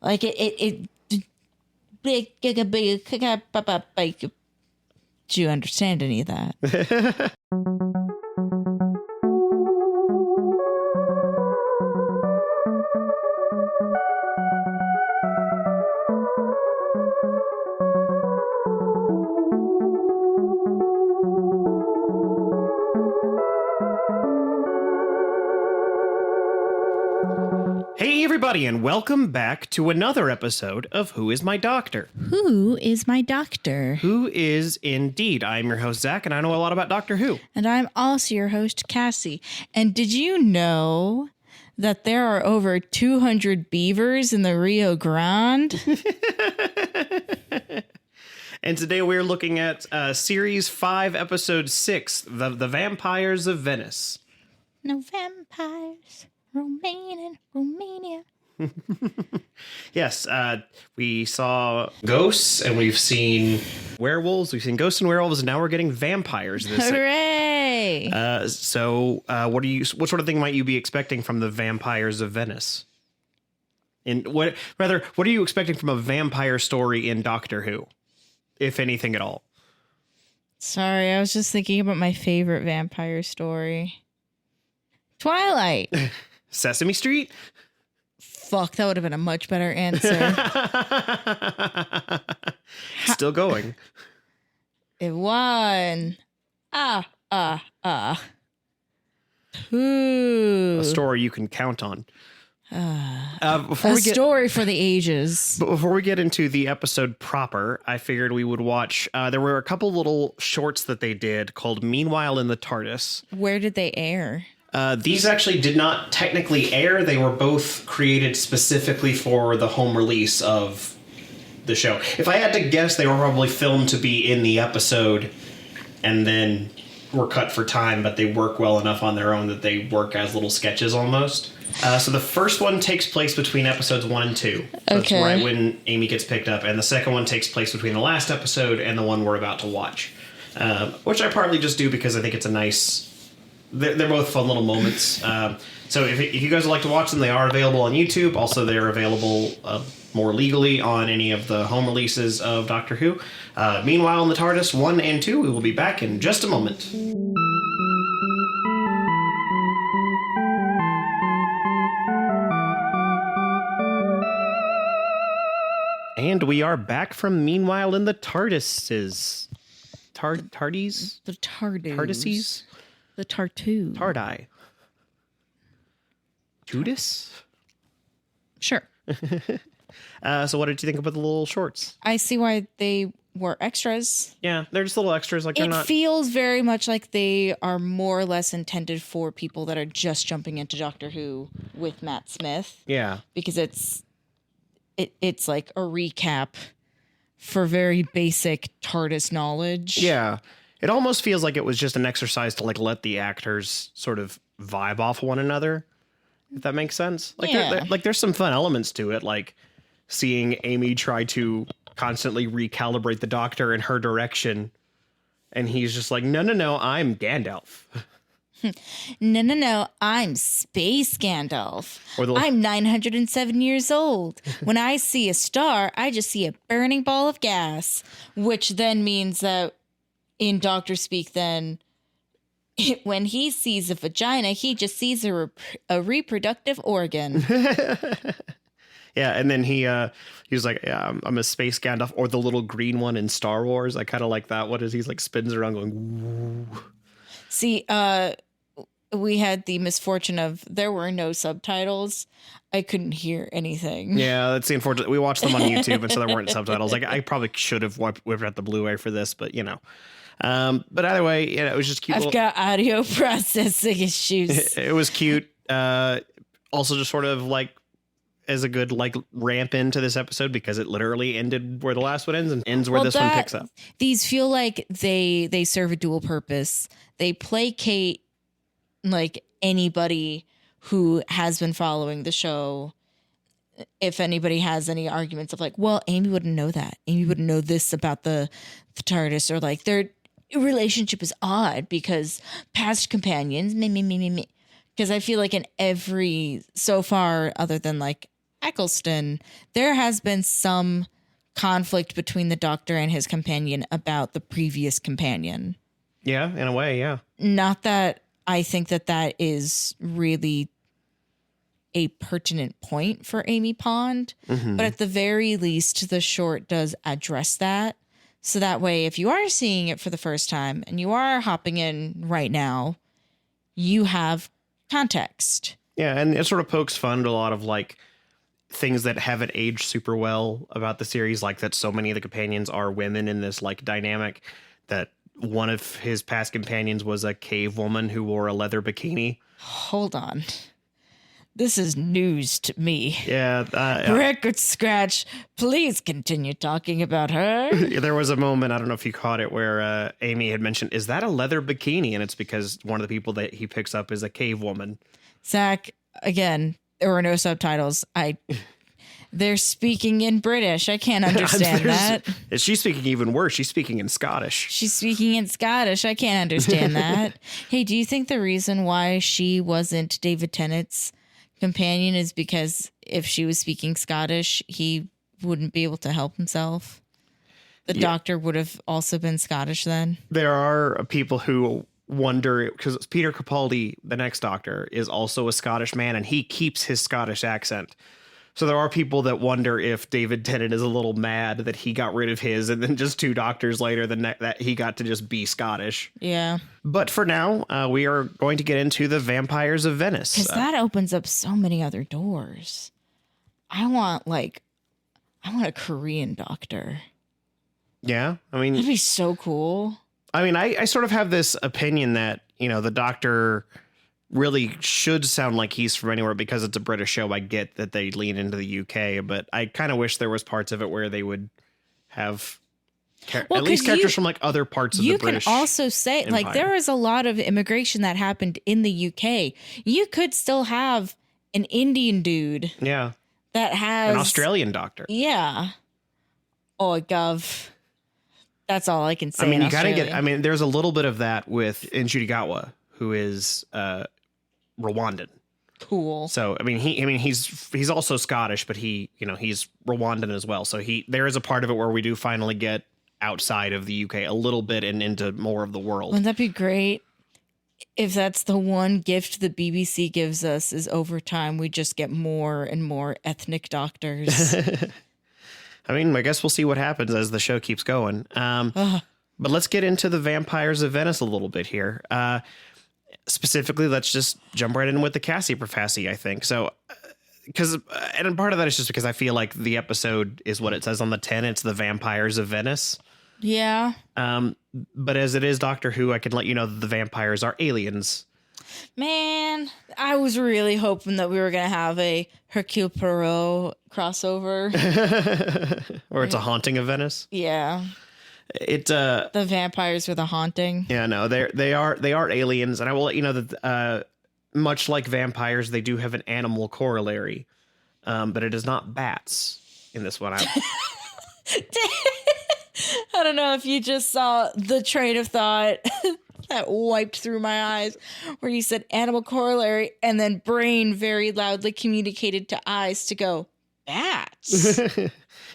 Like it do you understand any of that? Hey everybody, and welcome back to another episode of Who is My Doctor? Who is my doctor? Who is indeed. I'm your host, Zach, and I know a lot about Doctor Who. And I'm also your host, Cassie. And did you know that there are over 200 beavers in the Rio Grande? And today we're looking at Series 5, Episode 6, The Vampires of Venice. No vampires. Romania. Yes, we saw ghosts, and we've seen werewolves. We've seen ghosts and werewolves, and now we're getting vampires. Hooray! What sort of thing might you be expecting from the Vampires of Venice? What are you expecting from a vampire story in Doctor Who, if anything at all? Sorry, I was just thinking about my favorite vampire story. Twilight. Sesame Street? Fuck, that would have been a much better answer. Still going. It won. Ooh. A story you can count on. Story for the ages. But before we get into the episode proper, I figured we would watch. There were a couple little shorts that they did called Meanwhile in the TARDIS. Where did they air? These actually did not technically air. They were both created specifically for the home release of the show. If I had to guess, they were probably filmed to be in the episode and then were cut for time, but they work well enough on their own that they work as little sketches almost. So the first one takes place between episodes 1 and 2. So that's right when Amy gets picked up. And the second one takes place between the last episode and the one we're about to watch. Which I partly just do because I think it's a nice... They're both fun little moments. So if you guys would like to watch them, they are available on YouTube. Also, they're available more legally on any of the home releases of Doctor Who. Meanwhile, in the TARDIS 1 and 2, we will be back in just a moment. And we are back from Meanwhile in the TARDISes. Tardies? The Tardies. Tardises? The Tartu. Tardai. Judas? Sure. So what did you think about the little shorts? I see why they were extras. Yeah, they're just little extras. Like, they're not... It feels very much like they are more or less intended for people that are just jumping into Doctor Who with Matt Smith. Yeah. Because it's like a recap for very basic TARDIS knowledge. Yeah. It almost feels like it was just an exercise to like let the actors sort of vibe off one another, if that makes sense. Like, there's some fun elements to it, like seeing Amy try to constantly recalibrate the Doctor in her direction, and he's just like, no, I'm Gandalf. No, I'm Space Gandalf. I'm 907 years old. When I see a star, I just see a burning ball of gas, which then means that in Doctor Speak, then, when he sees a vagina, he just sees a reproductive organ. Yeah, and then he was like, yeah, I'm a Space Gandalf, or the little green one in Star Wars. I kind of like that one as he's like spins around going, woo. See, we had the misfortune of there were no subtitles. I couldn't hear anything. Yeah, that's the unfortunate. We watched them on YouTube, and so there weren't subtitles. Like, I probably should have whipped out the Blu-ray for this, but you know. But either way, it was just cute. I've got audio processing issues. It was cute. Also, just sort of like as a good like ramp into this episode, because it literally ended where the last one ends and ends where this one picks up. These feel like they serve a dual purpose. They placate like anybody who has been following the show. If anybody has any arguments of like, well, Amy wouldn't know that. Amy wouldn't know this about the TARDIS, or like their relationship is odd because past companions, me. Because I feel like in every, so far, other than like, Eccleston, there has been some conflict between the Doctor and his companion about the previous companion. Yeah, in a way, yeah. Not that I think that is really a pertinent point for Amy Pond, but at the very least, the short does address that. So that way, if you are seeing it for the first time and you are hopping in right now, you have context. Yeah, and it sort of pokes fun at a lot of like things that haven't aged super well about the series, like that so many of the companions are women in this like dynamic, that one of his past companions was a cave woman who wore a leather bikini. Hold on. This is news to me. Yeah. Record scratch. Please continue talking about her. There was a moment, I don't know if you caught it, where Amy had mentioned, is that a leather bikini? And it's because one of the people that he picks up is a cave woman. Zach, again, there were no subtitles. They're speaking in British. I can't understand that. She's speaking even worse. She's speaking in Scottish. She's speaking in Scottish. I can't understand that. Hey, do you think the reason why she wasn't David Tennant's companion is because if she was speaking Scottish, he wouldn't be able to help himself? The Doctor would have also been Scottish then? There are people who wonder, because Peter Capaldi, the next Doctor, is also a Scottish man, and he keeps his Scottish accent. So there are people that wonder if David Tennant is a little mad that he got rid of his, and then just 2 Doctors later, that he got to just be Scottish. Yeah. But for now, we are going to get into the Vampires of Venice. Because that opens up so many other doors. I want a Korean Doctor. Yeah, I mean, that'd be so cool. I mean, I sort of have this opinion that, the Doctor really should sound like he's from anywhere because it's a British show. I get that they lean into the UK, but I kind of wish there was parts of it where they would have at least characters from like other parts of the British. You can also say Empire. Like there was a lot of immigration that happened in the UK. You could still have an Indian dude. Yeah. That has an Australian Doctor. Yeah. Oh, Gov. That's all I can say. I mean, you gotta get. I mean, there's a little bit of that with Njudigawa, who is Rwandan. Cool. So I mean, he's also Scottish, but he's Rwandan as well. So there is a part of it where we do finally get outside of the UK a little bit and into more of the world. Wouldn't that be great? If that's the one gift the BBC gives us, is over time we just get more and more ethnic doctors. I mean, I guess we'll see what happens as the show keeps going. But let's get into the Vampires of Venice a little bit here. Specifically, let's just jump right in with the Cassie Profassi, I think. So, and part of that is just because I feel like the episode is what it says on the tin. It's the Vampires of Venice. Yeah. But as it is Doctor Who, I can let you know that the vampires are aliens. Man, I was really hoping that we were going to have a Hercule Poirot crossover. Or it's a haunting of Venice. Yeah. The vampires with a haunting. Yeah, no, they are aliens, and I will let you know that much like vampires, they do have an animal corollary, but it is not bats in this one. I don't know if you just saw the train of thought that wiped through my eyes where you said animal corollary and then brain very loudly communicated to eyes to go, bats.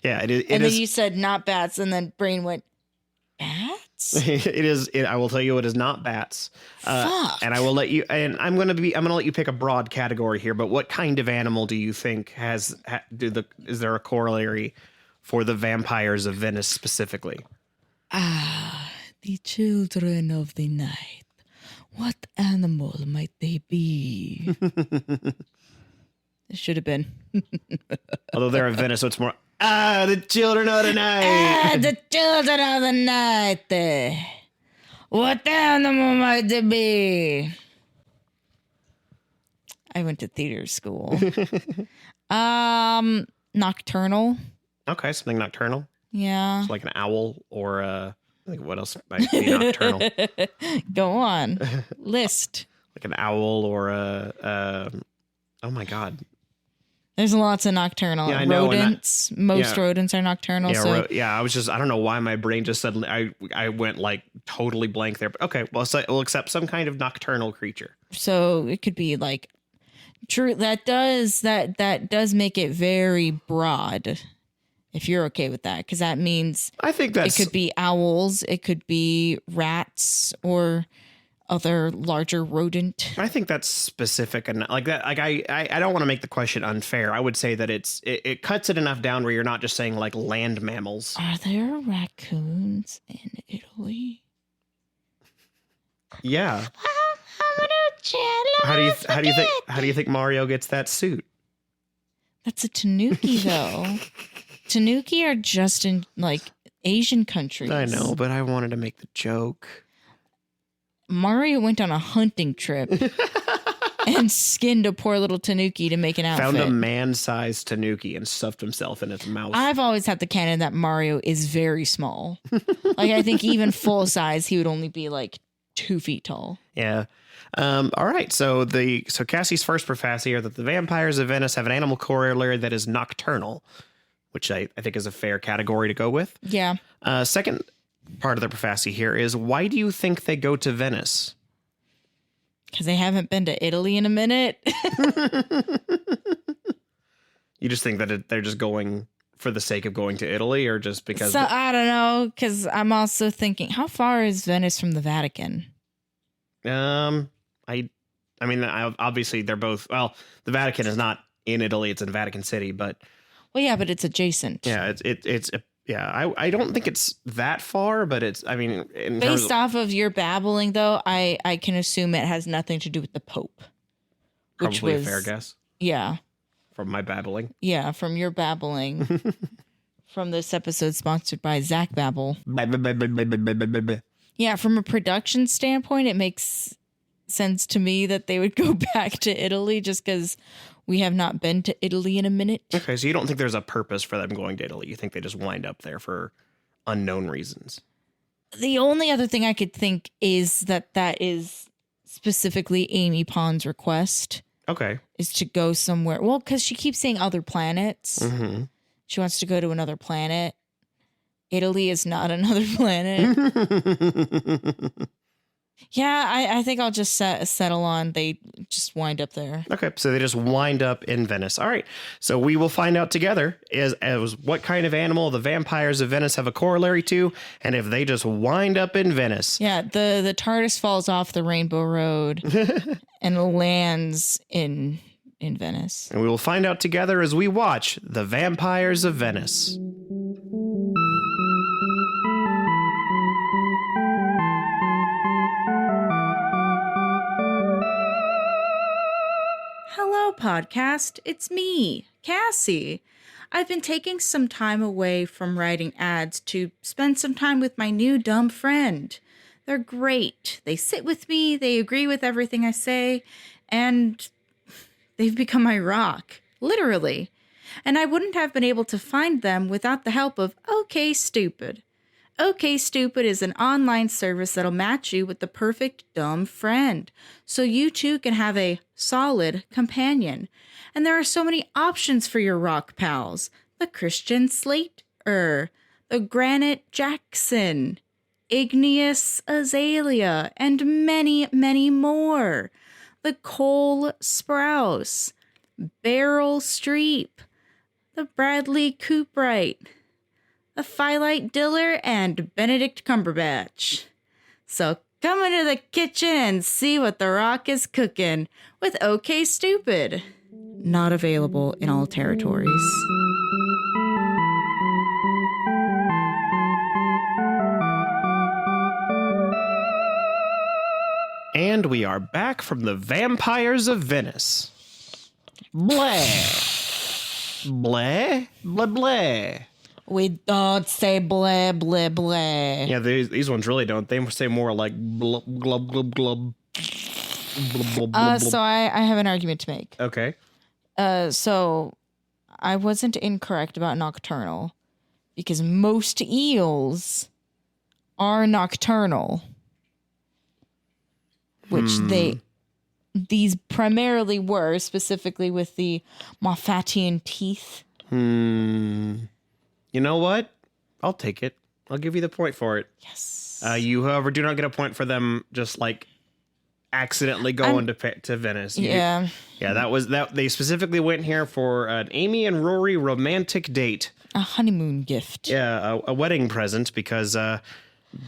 Yeah, it is. And then you said not bats and then brain went, bats? It is. I will tell you, it is not bats. Fuck. And I will let you. And I'm going to let you pick a broad category here. But what kind of animal do you think is there a corollary for the Vampires of Venice specifically? The children of the night. What animal might they be? It should have been. Although they're in Venice, so it's more. The children of the night. The children of the night. What animal might they be? I went to theater school. Nocturnal. Okay, something nocturnal. Yeah. So like an owl or I think what else might be nocturnal? Go on. List. Like an owl or oh my God. There's lots of nocturnal. Yeah, I know, rodents. Most rodents are nocturnal. Yeah, I don't know why my brain just suddenly, I went like totally blank there. But okay, we'll accept some kind of nocturnal creature. So it could be like True, that does make it very broad. If you're okay with that, because that means I think it could be owls, it could be rats, or other larger rodent. I think that's specific and like that. Like I don't want to make the question unfair. I would say that it cuts it enough down where you're not just saying like land mammals. Are there raccoons in Italy? Yeah. How do you think Mario gets that suit? That's a tanuki, though. Tanuki are just in like Asian countries. I know, but I wanted to make the joke. Mario went on a hunting trip and skinned a poor little tanuki to make an outfit. Found a man-sized tanuki and stuffed himself in its mouth. I've always had the canon that Mario is very small. Like, I think even full size, he would only be like 2 feet tall. Yeah. All right. So Cassie's first prophecy are that the vampires of Venice have an animal corollary that is nocturnal, which I think is a fair category to go with. Yeah. Second part of the prophecy here is, why do you think they go to Venice? Because they haven't been to Italy in a minute. You just think that they're just going for the sake of going to Italy, or just because? I don't know, because I'm also thinking, how far is Venice from the Vatican? I mean, obviously they're both. Well, the Vatican is not in Italy; it's in Vatican City, but. Well, yeah, but it's adjacent. Yeah, I don't think it's that far, but it's. I mean, based off of your babbling, though, I can assume it has nothing to do with the Pope. Probably a fair guess. Yeah. From my babbling. Yeah, from your babbling. From this episode sponsored by Zach Babble. Yeah, from a production standpoint, it makes sense to me that they would go back to Italy just because we have not been to Italy in a minute. Okay, so you don't think there's a purpose for them going to Italy. You think they just wind up there for unknown reasons. The only other thing I could think is that is specifically Amy Pond's request. Okay. Is to go somewhere. Well, because she keeps saying other planets. Mm-hmm. She wants to go to another planet. Italy is not another planet. Yeah, I think I'll just settle on they just wind up there. Okay, so they just wind up in Venice. All right, so we will find out together as what kind of animal the vampires of Venice have a corollary to, and if they just wind up in Venice. Yeah, the TARDIS falls off the Rainbow Road and lands in Venice. And we will find out together as we watch The Vampires of Venice. Hello, podcast. It's me, Cassie. I've been taking some time away from writing ads to spend some time with my new dumb friend. They're great. They sit with me, they agree with everything I say, and they've become my rock, literally. And I wouldn't have been able to find them without the help of OK Stupid. OK Stupid is an online service that'll match you with the perfect dumb friend, so you too can have a solid companion. And there are so many options for your rock pals. The Christian Slater, the Granite Jackson, Igneous Azalea, and many, many more. The Cole Sprouse, Beryl Streep, the Bradley Coopright, the Phyllite Diller, and Benedict Cumberbatch. So come into the kitchen and see what The Rock is cooking with OK Stupid. Not available in all territories. And we are back from the Vampires of Venice. Blah. Blah. Blah, blah. We don't say blah, blah, blah. Yeah, these ones really don't. They say more like glub, glub, glub, glub. Blub, blub, blub. So I have an argument to make. Okay. So I wasn't incorrect about nocturnal because most eels are nocturnal, which these primarily were, specifically with the Moffatian teeth. You know what? I'll take it. I'll give you the point for it. Yes. You, however, do not get a point for them just like accidentally going to Venice. Yeah. Yeah, that was that. They specifically went here for an Amy and Rory romantic date. A honeymoon gift. Yeah, a wedding present, because the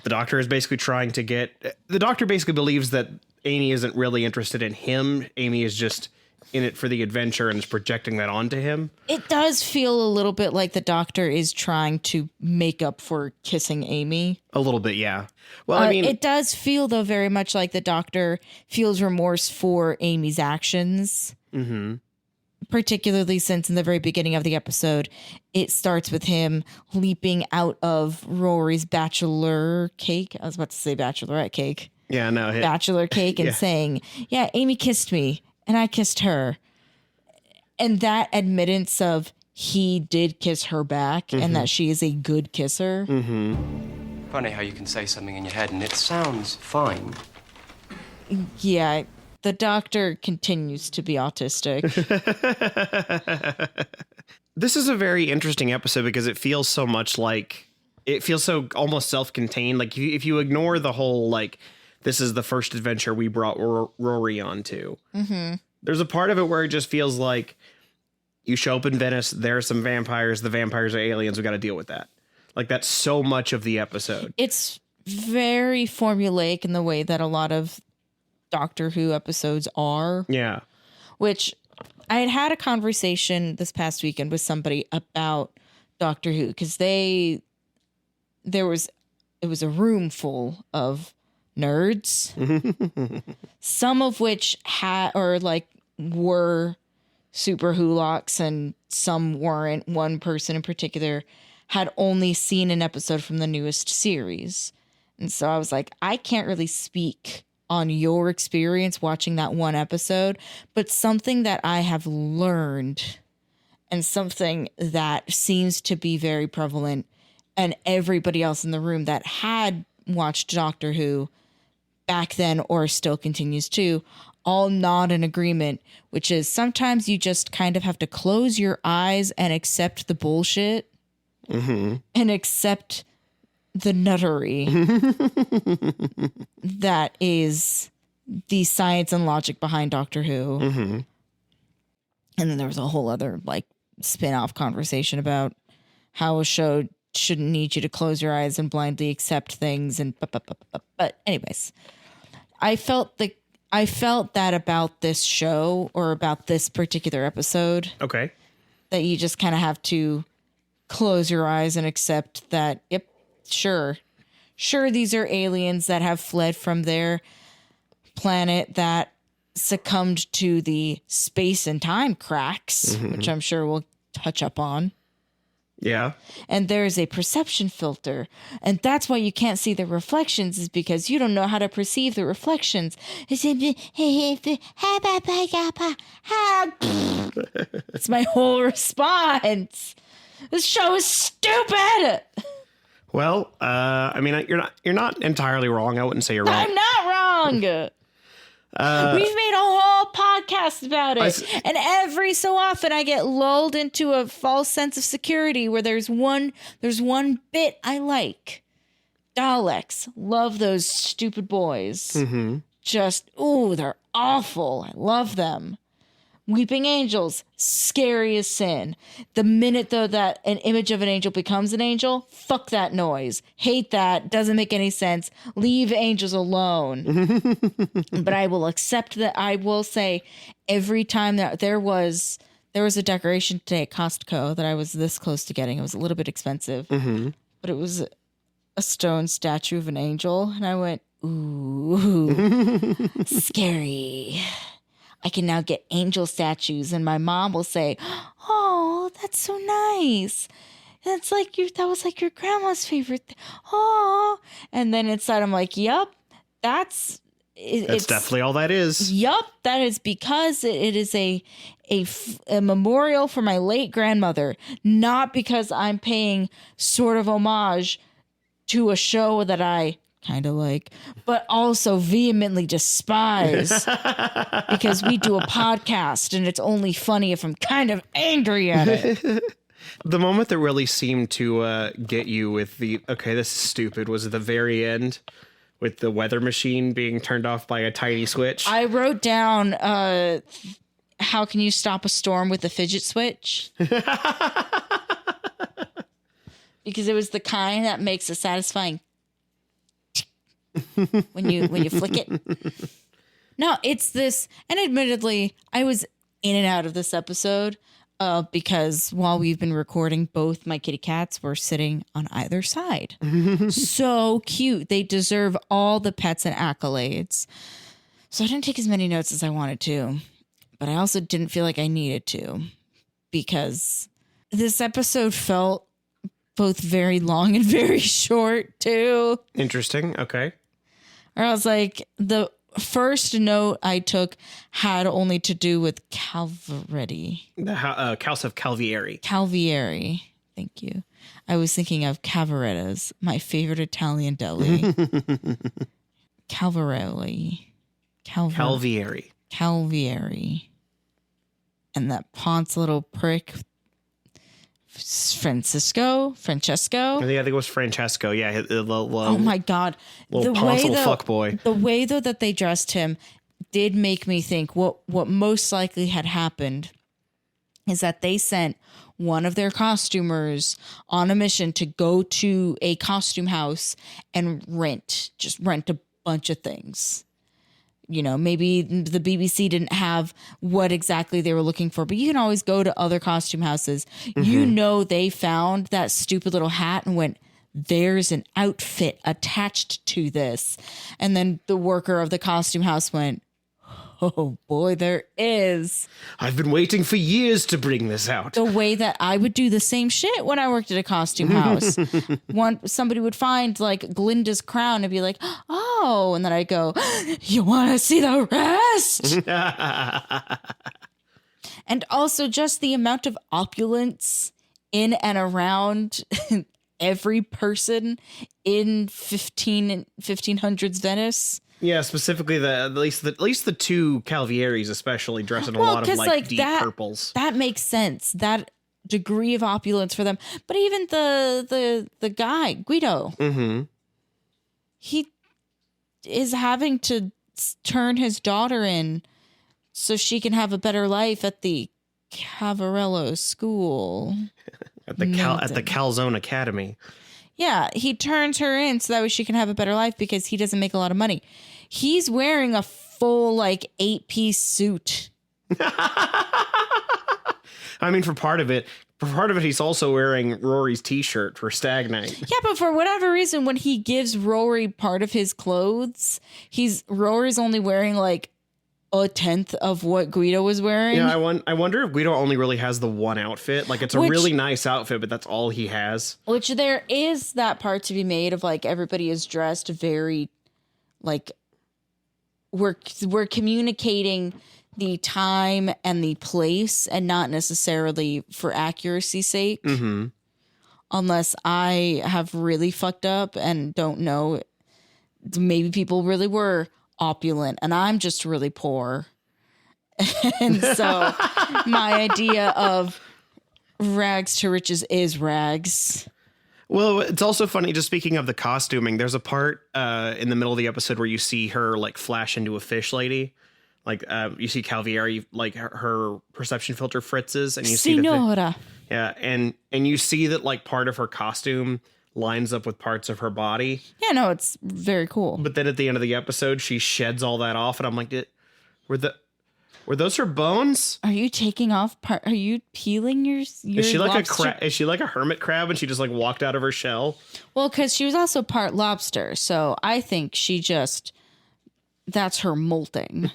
Doctor is basically trying to get... The Doctor basically believes that Amy isn't really interested in him. Amy is just in it for the adventure and is projecting that onto him. It does feel a little bit like the Doctor is trying to make up for kissing Amy. A little bit, yeah. Well, I mean... It does feel, though, very much like the Doctor feels remorse for Amy's actions. Mm-hmm. Particularly since in the very beginning of the episode, it starts with him leaping out of Rory's bachelor cake. I was about to say bachelorette cake. Yeah, no. Bachelor cake and saying, yeah, Amy kissed me and I kissed her. And that admittance of he did kiss her back and that she is a good kisser. Mm-hmm. Funny how you can say something in your head and it sounds fine. Yeah, the Doctor continues to be autistic. This is a very interesting episode because it feels so much like... It feels so almost self-contained. Like, if you ignore the whole, like, this is the first adventure we brought Rory onto. Mm-hmm. There's a part of it where it just feels like you show up in Venice, there are some vampires, the vampires are aliens, we got to deal with that. Like, that's so much of the episode. It's very formulaic in the way that a lot of Doctor Who episodes are. Yeah. Which I had a conversation this past weekend with somebody about Doctor Who, because it was a room full of nerds, some of which were super Wholocks and some weren't. One person in particular had only seen an episode from the newest series. And so I was like, I can't really speak on your experience watching that one episode, but something that I have learned and something that seems to be very prevalent, and everybody else in the room that had watched Doctor Who back then or still continues to, all nod in agreement, which is sometimes you just kind of have to close your eyes and accept the bullshit and accept the nuttery that is the science and logic behind Doctor Who. Mm-hmm. And then there was a whole other like spin-off conversation about how a show shouldn't need you to close your eyes and blindly accept things. And but anyways, I felt that about this show, or about this particular episode. Okay. That you just kind of have to close your eyes and accept that, yep, sure, these are aliens that have fled from their planet that succumbed to the space and time cracks, which I'm sure we'll touch up on. Yeah. And there's a perception filter. And that's why you can't see the reflections, is because you don't know how to perceive the reflections. It's my whole response. This show is stupid. Well, I mean, you're not entirely wrong. I wouldn't say you're wrong. I'm not wrong. We've made a whole podcast about it. And every so often I get lulled into a false sense of security where there's one bit I like. Daleks. Love those stupid boys. Mm-hmm. Just, ooh, they're awful. I love them. Weeping angels, scary as sin. The minute, though, that an image of an angel becomes an angel, fuck that noise. Hate that. Doesn't make any sense. Leave angels alone. But I will accept that. I will say, every time that there was a decoration today at Costco that I was this close to getting. It was a little bit expensive, but it was a stone statue of an angel. And I went, ooh, scary. I can now get angel statues, and my mom will say, "Oh, that's so nice. That was like your grandma's favorite thing. Oh." And then inside I'm like, "Yep, it's definitely all that is." Yep, that is because it is a memorial for my late grandmother, not because I'm paying sort of homage to a show that I kind of like, but also vehemently despise because we do a podcast and it's only funny if I'm kind of angry at it. The moment that really seemed to get you with the, okay, this is stupid, was at the very end with the weather machine being turned off by a tiny switch. I wrote down, how can you stop a storm with a fidget switch? Because it was the kind that makes a satisfying when you flick it. No, it's this, and admittedly, I was in and out of this episode because while we've been recording, both my kitty cats were sitting on either side. So cute. They deserve all the pets and accolades. So I didn't take as many notes as I wanted to, but I also didn't feel like I needed to because this episode felt both very long and very short too. Interesting. Okay. Or I was like, the first note I took had only to do with Calvaretti. The House of Calvieri. Calvieri. Thank you. I was thinking of Cavaretta's, my favorite Italian deli. Calvarelli. Calvieri. Calvieri. And that Ponce little prick, Francesco. I think it was Francesco. Yeah. Oh my God. Little Ponce fuck boy. The way though that they dressed him did make me think what most likely had happened is that they sent one of their costumers on a mission to go to a costume house and rent a bunch of things. You know, maybe the BBC didn't have what exactly they were looking for, but you can always go to other costume houses. Mm-hmm. You know, they found that stupid little hat and went, there's an outfit attached to this. And then the worker of the costume house went, oh boy, there is. I've been waiting for years to bring this out. The way that I would do the same shit when I worked at a costume house. Somebody would find like Glinda's crown and be like, oh, and then I'd go, you want to see the rest? And also just the amount of opulence in and around every person in 1500s Venice. Yeah, specifically at least the two Calvieris especially dress in a lot of like deep purples. That makes sense. That degree of opulence for them. But even the guy, Guido, he is having to turn his daughter in so she can have a better life at the Cavarello school. at the Calzone Academy. Yeah, he turns her in so that way she can have a better life because he doesn't make a lot of money. He's wearing a full, like, 8-piece suit. I mean, for part of it, he's also wearing Rory's T-shirt for Stag Night. Yeah, but for whatever reason, when he gives Rory part of his clothes, Rory's only wearing, like, a tenth of what Guido was wearing. Yeah, I wonder if Guido only really has the one outfit. Like, it's a really nice outfit, but that's all he has. Which there is that part to be made of, like, everybody is dressed very, like, we're communicating the time and the place and not necessarily for accuracy's sake. Mm-hmm. Unless I have really fucked up and don't know. Maybe people really were opulent and I'm just really poor. And so my idea of rags to riches is rags. Well, it's also funny, just speaking of the costuming, there's a part in the middle of the episode where you see her like flash into a fish lady. Like you see Calvieri, like her perception filter fritzes and you see and you see that like part of her costume lines up with parts of her body. Yeah, no, it's very cool. But then at the end of the episode, she sheds all that off, and I'm like, were those her bones? Are you taking off part? Are you peeling your Is she like lobster? Is she like a hermit crab, and she just like walked out of her shell? Well, because she was also part lobster, so I think that's her molting.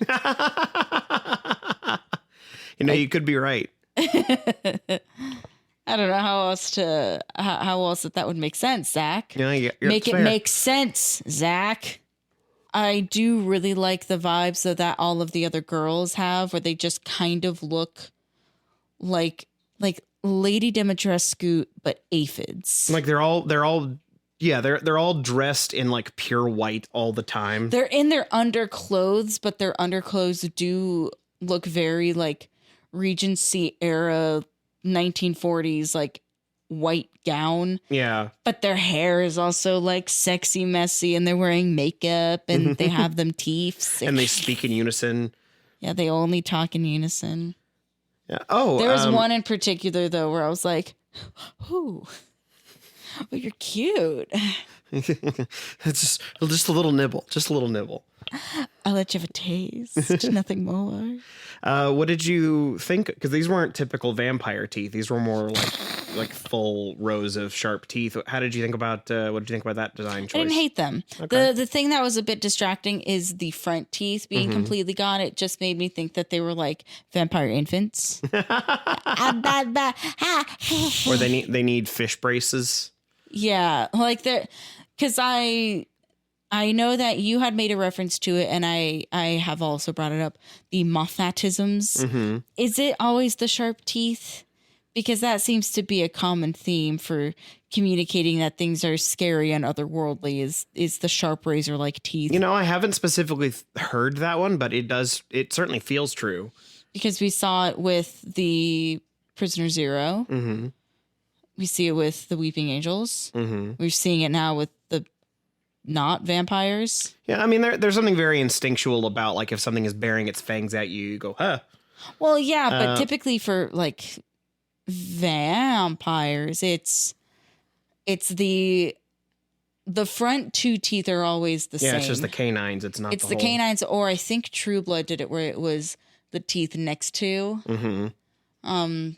You could be right. I don't know how else that would make sense, Zach. Yeah, make it make sense, Zach. I do really like the vibes that all of the other girls have, where they just kind of look like Lady Dimitrescu, but aphids. Like they're all dressed in like pure white all the time. They're in their underclothes, but their underclothes do look very like Regency era 1940s, like white gown. Yeah. But their hair is also like sexy messy, and they're wearing makeup, and they have them teeth. And they speak in unison. Yeah, they only talk in unison. Yeah. Oh, there was one in particular though where I was like, "Ooh, oh, you're cute." It's just a little nibble. Just a little nibble. I'll let you have a taste. Nothing more. What did you think? Because these weren't typical vampire teeth. These were more like full rows of sharp teeth. How did you think about? What did you think about that design choice? I didn't hate them. Okay. The thing that was a bit distracting is the front teeth being completely gone. It just made me think that they were like vampire infants. Or they need fish braces. Yeah, like they're because I know that you had made a reference to it, and I have also brought it up. The Moffatisms. Is it always the sharp teeth? Because that seems to be a common theme for communicating that things are scary and otherworldly. Is the sharp razor-like teeth? You know, I haven't specifically heard that one, but it does. It certainly feels true. Because we saw it with the Prisoner Zero. Mm-hmm. We see it with the Weeping Angels. Mm-hmm. We're seeing it now with the not vampires. Yeah, I mean, there's something very instinctual about like if something is baring its fangs at you, you go, huh. Well, yeah, but typically for like vampires, it's the front two teeth are always the same. Yeah, it's just the canines. It's not. It's the canines, or I think True Blood did it where it was the teeth next to. Mm-hmm.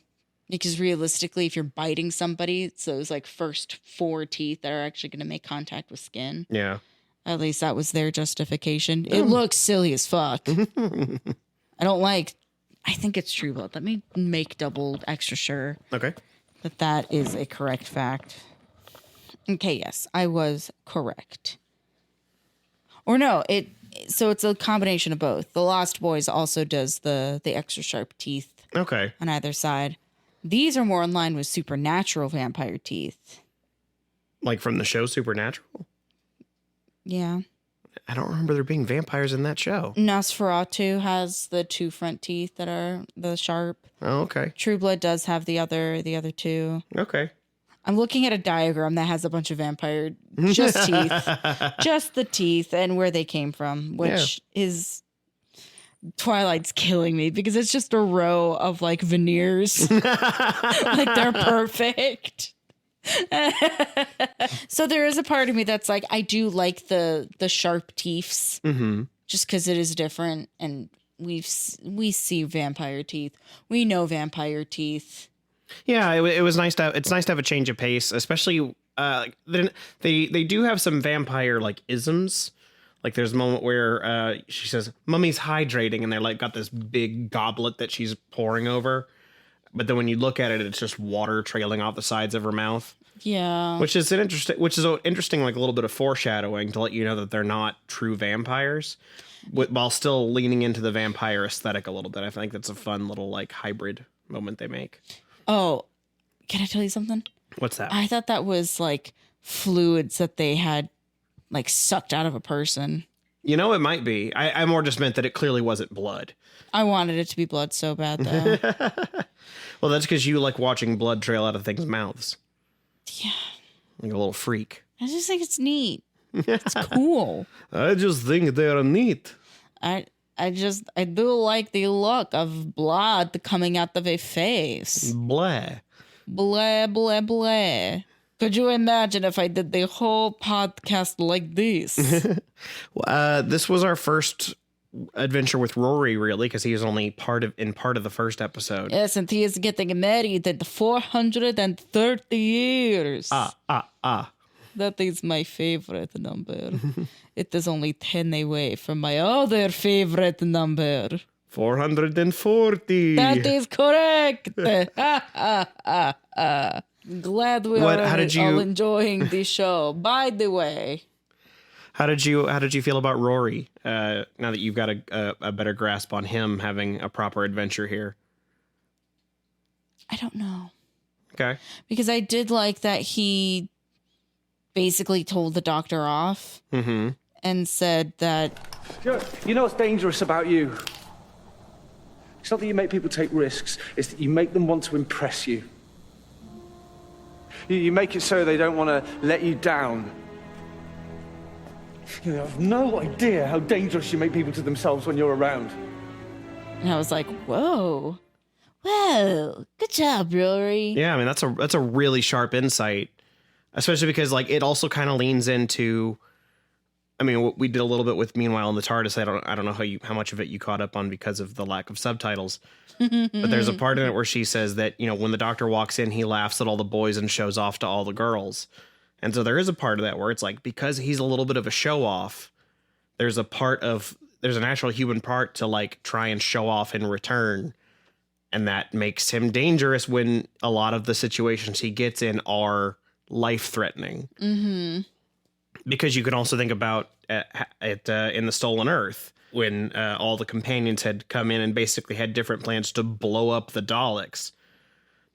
Because realistically, if you're biting somebody, it's those like first four teeth that are actually going to make contact with skin. Yeah. At least that was their justification. It looks silly as fuck. I think it's True Blood. Let me make double extra sure. Okay. That is a correct fact. Okay, yes, I was correct. Or no, so it's a combination of both. The Lost Boys also does the extra sharp teeth Okay. on either side. These are more in line with supernatural vampire teeth. Like from the show Supernatural? Yeah. I don't remember there being vampires in that show. Nosferatu has the two front teeth that are the sharp. Oh, okay. True Blood does have the other two. Okay. I'm looking at a diagram that has a bunch of vampire just teeth. Just the teeth and where they came from, which is Twilight's killing me because it's just a row of like veneers. Like they're perfect. So there is a part of me that's like, I do like the sharp teeths just because it is different, and we see vampire teeth. We know vampire teeth. Yeah, it was nice to have. It's nice to have a change of pace, especially they do have some vampire like isms. Like there's a moment where she says, "Mummy's hydrating," and they're like got this big goblet that she's pouring over. But then when you look at it, it's just water trailing off the sides of her mouth. Yeah, which is interesting, like a little bit of foreshadowing to let you know that they're not true vampires, while still leaning into the vampire aesthetic a little bit. I think that's a fun little like hybrid moment they make. Oh, can I tell you something? What's that? I thought that was like fluids that they had like sucked out of a person. You know, it might be. I more just meant that it clearly wasn't blood. I wanted it to be blood so bad, though. Well, that's because you like watching blood trail out of things' mouths. Yeah. Like a little freak. I just think it's neat. It's cool. I just think they're neat. I do like the look of blood coming out of a face. Blah. Blah, blah, blah. Could you imagine if I did the whole podcast like this? This was our first adventure with Rory, really, because he was only part of the first episode. Yes, and he is getting married at 430 years. That is my favorite number. It is only 10 away from my other favorite number. 440. That is correct. Glad we are all enjoying the show. By the way, how did you feel about Rory? Now that you've got a better grasp on him having a proper adventure here. I don't know. Okay. Because I did like that he basically told the doctor off and said that... You know what's dangerous about you? It's not that you make people take risks, it's that you make them want to impress you. You make it so they don't want to let you down. You have no idea how dangerous you make people to themselves when you're around. And I was like, whoa. Whoa. Good job, Rory. Yeah, I mean, that's a really sharp insight, especially because like it also kind of leans into, I mean, we did a little bit with Meanwhile in the TARDIS. I don't know how much of it you caught up on because of the lack of subtitles. But there's a part in it where she says that, you know, when the Doctor walks in, he laughs at all the boys and shows off to all the girls. And so there is a part of that where it's like, because he's a little bit of a show off, there's an actual human part to like try and show off in return. And that makes him dangerous when a lot of the situations he gets in are life threatening. Mm-hmm. Because you can also think about in the Stolen Earth, when all the companions had come in and basically had different plans to blow up the Daleks.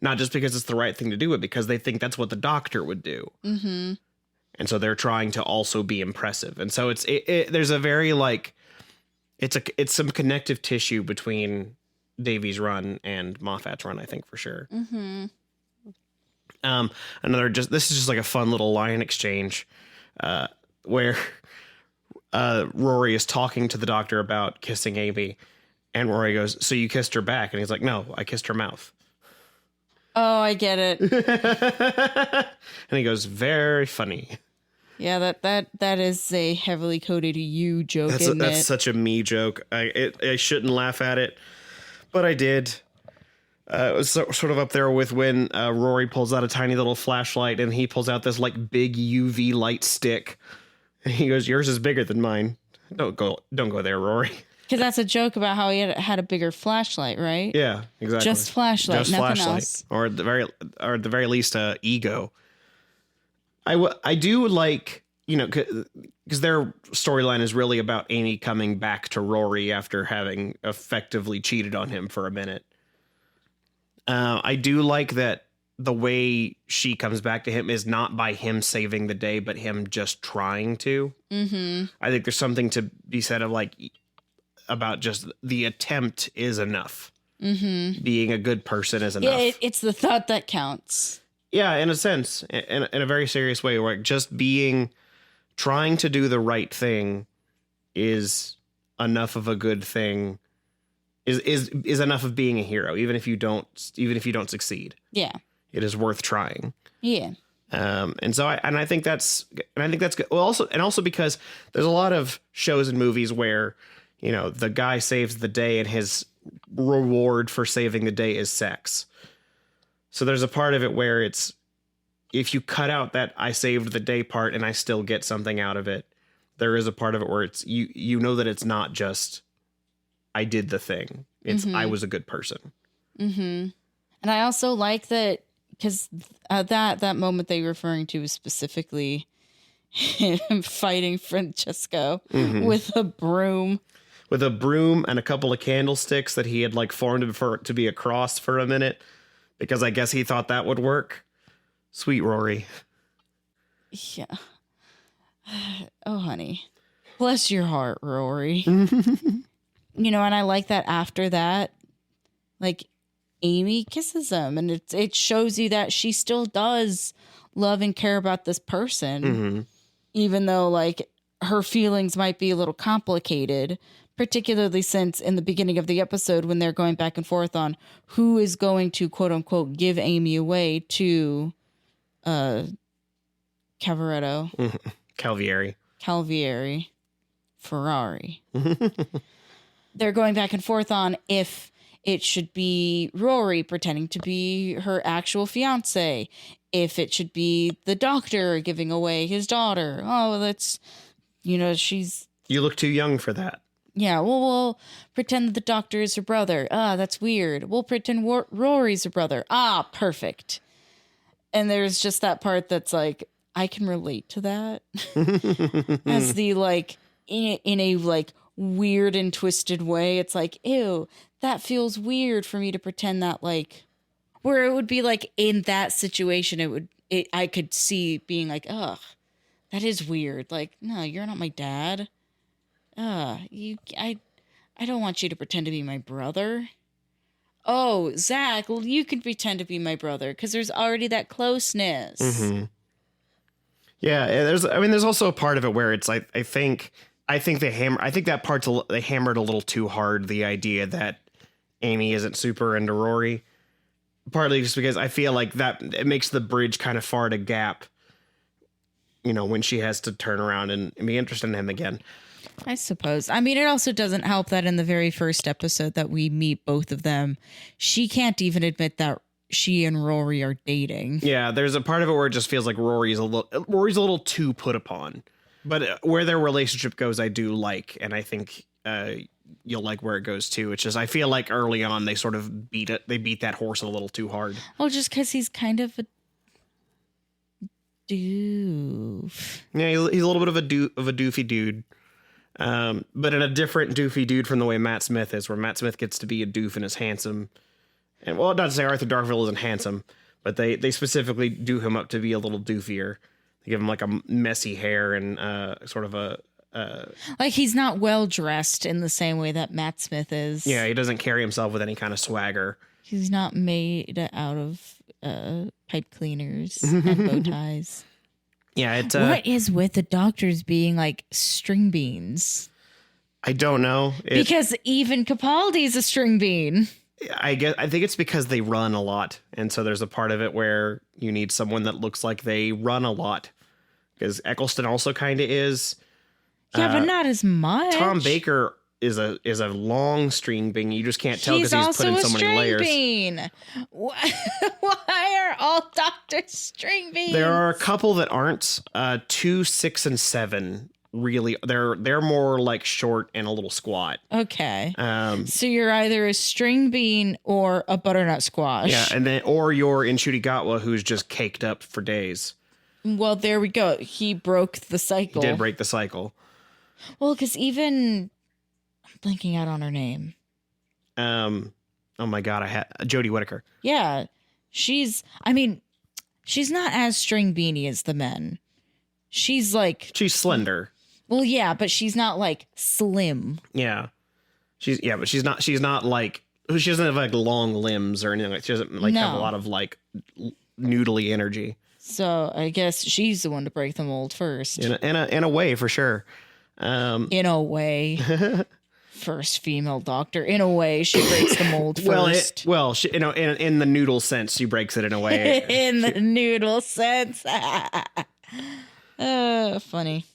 Not just because it's the right thing to do, but because they think that's what the Doctor would do. Mm-hmm. And so they're trying to also be impressive. And so there's a very like, it's some connective tissue between Davies' run and Moffat's run, I think, for sure. Mm-hmm. This is just like a fun little line exchange where Rory is talking to the Doctor about kissing Amy, and Rory goes, "So you kissed her back?" And he's like, "No, I kissed her mouth." Oh, I get it. And he goes, "Very funny." Yeah, that is a heavily coded you joke. That's such a me joke. I shouldn't laugh at it, but I did. It was sort of up there with when Rory pulls out a tiny little flashlight and he pulls out this like big UV light stick, and he goes, "Yours is bigger than mine. Don't go there, Rory." Because that's a joke about how he had a bigger flashlight, right? Yeah, exactly. Just flashlight, nothing else. Or at the very least, ego. I do like, you know, because their storyline is really about Amy coming back to Rory after having effectively cheated on him for a minute. I do like that the way she comes back to him is not by him saving the day, but him just trying to. Mm-hmm. I think there's something to be said of like about just the attempt is enough. Mm-hmm. Being a good person is enough. Yeah, it's the thought that counts. Yeah, in a sense, in a very serious way, where just trying to do the right thing is enough of a good thing. Is enough of being a hero, even if you don't succeed. Yeah, it is worth trying. Yeah. And I think that's good. Well, also because there's a lot of shows and movies where, you know, the guy saves the day and his reward for saving the day is sex. So there's a part of it where it's, if you cut out that I saved the day part and I still get something out of it, there is a part of it where it's you know that it's not just I did the thing. It's I was a good person. Mm-hmm. And I also like that because that moment that you're referring to is specifically him fighting Francesco with a broom. With a broom and a couple of candlesticks that he had like formed to be a cross for a minute, because I guess he thought that would work. Sweet Rory. Yeah. Oh, honey. Bless your heart, Rory. You know, and I like that after that, like, Amy kisses him, and it shows you that she still does love and care about this person, even though, like, her feelings might be a little complicated, particularly since in the beginning of the episode when they're going back and forth on who is going to, quote unquote, give Amy away to Cavaretto. Calvieri. Ferrari. They're going back and forth on if it should be Rory pretending to be her actual fiance, if it should be the Doctor giving away his daughter. Oh, that's, you know, you look too young for that. Yeah, well, we'll pretend that the Doctor is her brother. Ah, that's weird. We'll pretend Rory's her brother. Ah, perfect. And there's just that part that's like, I can relate to that. As the, like, in a like, weird and twisted way. It's like, ew, that feels weird for me to pretend that, like, where it would be like in that situation, I could see being like, ugh, that is weird. Like, no, you're not my dad. I don't want you to pretend to be my brother. oh, Zach, you can pretend to be my brother because there's already that closeness. Mm-hmm. Yeah, there's also a part of it where it's like I think that they hammered a little too hard the idea that Amy isn't super into Rory. Partly just because I feel like that it makes the bridge kind of far to gap, when she has to turn around and be interested in him again. I suppose. I mean, it also doesn't help that in the very first episode that we meet both of them, she can't even admit that she and Rory are dating. Yeah, there's a part of it where it just feels like Rory's a little too put upon. But where their relationship goes, I do like, and I think you'll like where it goes too. It's just I feel like early on they sort of beat that horse a little too hard. Oh, just because he's kind of a doof. Yeah, he's a little bit of a doofy dude, but in a different doofy dude from the way Matt Smith is, where Matt Smith gets to be a doof and is handsome. And well, not to say Arthur Darvill isn't handsome, but they specifically do him up to be a little doofier. They give him like a messy hair and sort of a. Like he's not well dressed in the same way that Matt Smith is. Yeah, he doesn't carry himself with any kind of swagger. He's not made out of pipe cleaners and bow ties. Yeah, it's what is with the doctors being like string beans? I don't know. Because even Capaldi's a string bean. I think it's because they run a lot, and so there's a part of it where you need someone that looks like they run a lot. Because Eccleston also kind of is. Yeah, but not as much. Tom Baker is a long string bean. You just can't tell because he's put in so many layers. Bean. Why are all doctors string beans? There are a couple that aren't. 2, 6, and 7. Really, they're more like short and a little squat. Okay. So you're either a string bean or a butternut squash. Yeah, or you're in Gatwa, who's just caked up for days. Well, there we go. He broke the cycle. He did break the cycle. Well, because even I'm blanking out on her name. Oh my God, I had Jodie Whittaker. Yeah, she's not as string beanie as the men. She's slender. Well, yeah, but she's not like slim. Yeah, but she's not like she doesn't have like long limbs or anything. She doesn't have a lot of like noodly energy. So I guess she's the one to break the mold first. In a way, for sure. In a way, first female doctor. In a way, she breaks the mold first. In the noodle sense, she breaks it in a way. The noodle sense. Funny.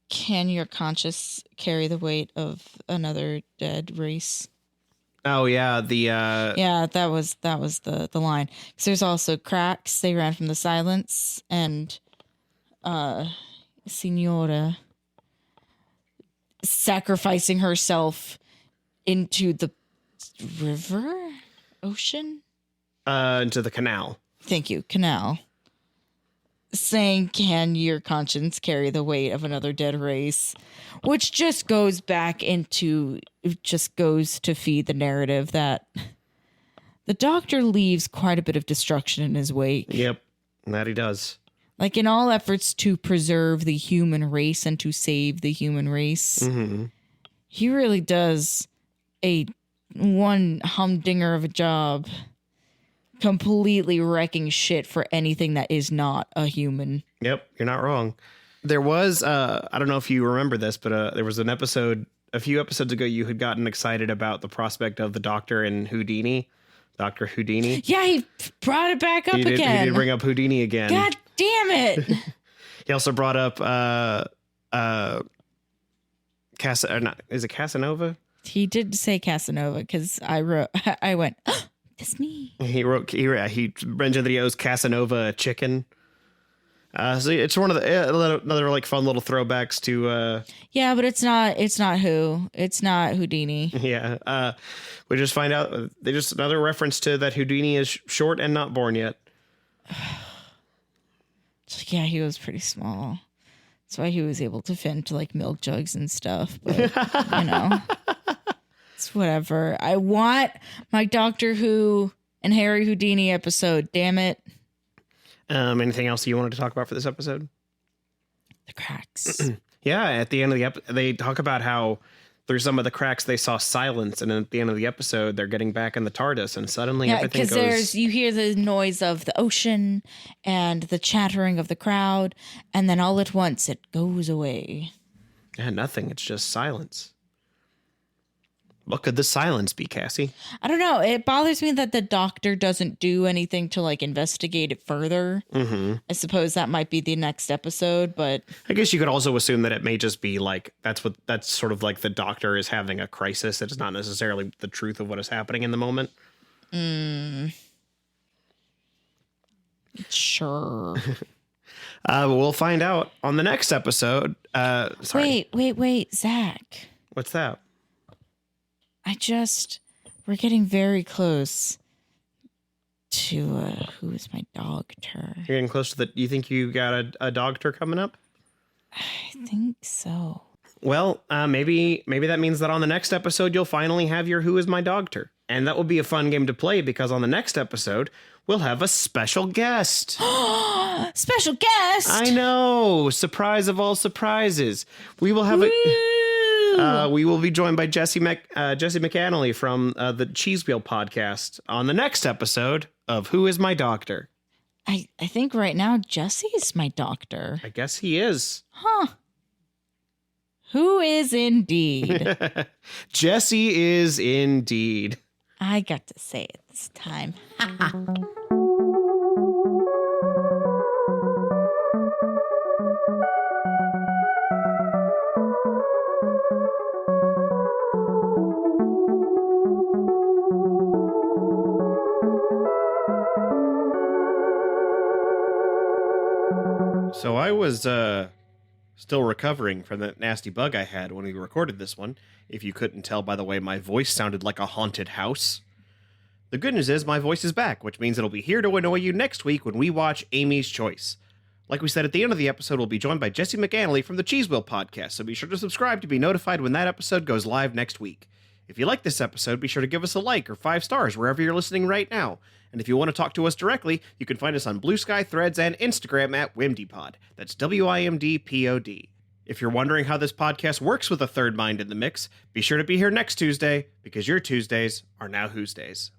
Can your conscience carry the weight of another dead race? Oh yeah, yeah, that was the line. So there's also cracks. They ran from the silence, and Signora sacrificing herself into the ocean, into the canal. Thank you, canal. Saying, can your conscience carry the weight of another dead race? Which just goes to feed the narrative that the doctor leaves quite a bit of destruction in his wake. Yep, that he does. Like in all efforts to preserve the human race and to save the human race, he really does one humdinger of a job. Completely wrecking shit for anything that is not a human. Yep, you're not wrong. There was, I don't know if you remember this, but there was an episode, a few episodes ago, you had gotten excited about the prospect of the Doctor and Houdini. Dr. Houdini. Yeah, he brought it back up again. He did bring up Houdini again. God damn it. He also brought up, is it Casanova? He did say Casanova because I went, oh, that's me. He mentioned that he owes Casanova a chicken. So it's one of the another like fun little throwbacks to. Yeah, but it's not Houdini. Yeah, we just find out they just another reference to that Houdini is short and not born yet. Yeah, he was pretty small. That's why he was able to fit into like milk jugs and stuff. But it's whatever. I want my Doctor Who and Harry Houdini episode. Damn it. Anything else you wanted to talk about for this episode? The cracks. Yeah, at the end of the episode, they talk about how through some of the cracks they saw silence, and then at the end of the episode they're getting back in the TARDIS, and suddenly everything goes... because you hear the noise of the ocean and the chattering of the crowd, and then all at once it goes away. Yeah, nothing. It's just silence. What could the silence be, Cassie? I don't know. It bothers me that the doctor doesn't do anything to like investigate it further. Mm-hmm. I suppose that might be the next episode, but I guess you could also assume that it may just be like that's sort of like the doctor is having a crisis. It's not necessarily the truth of what is happening in the moment. Sure. We'll find out on the next episode. Sorry. Wait, Zach. What's that? We're getting very close to who is my doctor. You're getting close to you think you got a doctor coming up? I think so. Well, maybe that means that on the next episode, you'll finally have your Who is My Doctor. And that will be a fun game to play because on the next episode, we'll have a special guest. Special guest! I know. Surprise of all surprises. We will have we will be joined by Jesse McAnally from the Cheese Wheel podcast on the next episode of Who is My Doctor. I think right now Jesse is my doctor. I guess he is. Huh. Who is indeed. Jesse is indeed. I got to say it this time. So I was still recovering from that nasty bug I had when we recorded this one, if you couldn't tell by the way my voice sounded like a haunted house. The good news is my voice is back, which means it'll be here to annoy you next week when we watch Amy's Choice. Like we said at the end of the episode, we'll be joined by Jesse McAnally from the Cheese Wheel podcast, so be sure to subscribe to be notified when that episode goes live next week. If you like this episode, be sure to give us a like or 5 stars wherever you're listening right now. And if you want to talk to us directly, you can find us on Blue Sky, Threads, and Instagram at WimDpod. That's WIMDPOD. If you're wondering how this podcast works with a third mind in the mix, be sure to be here next Tuesday, because your Tuesdays are now Who's Days.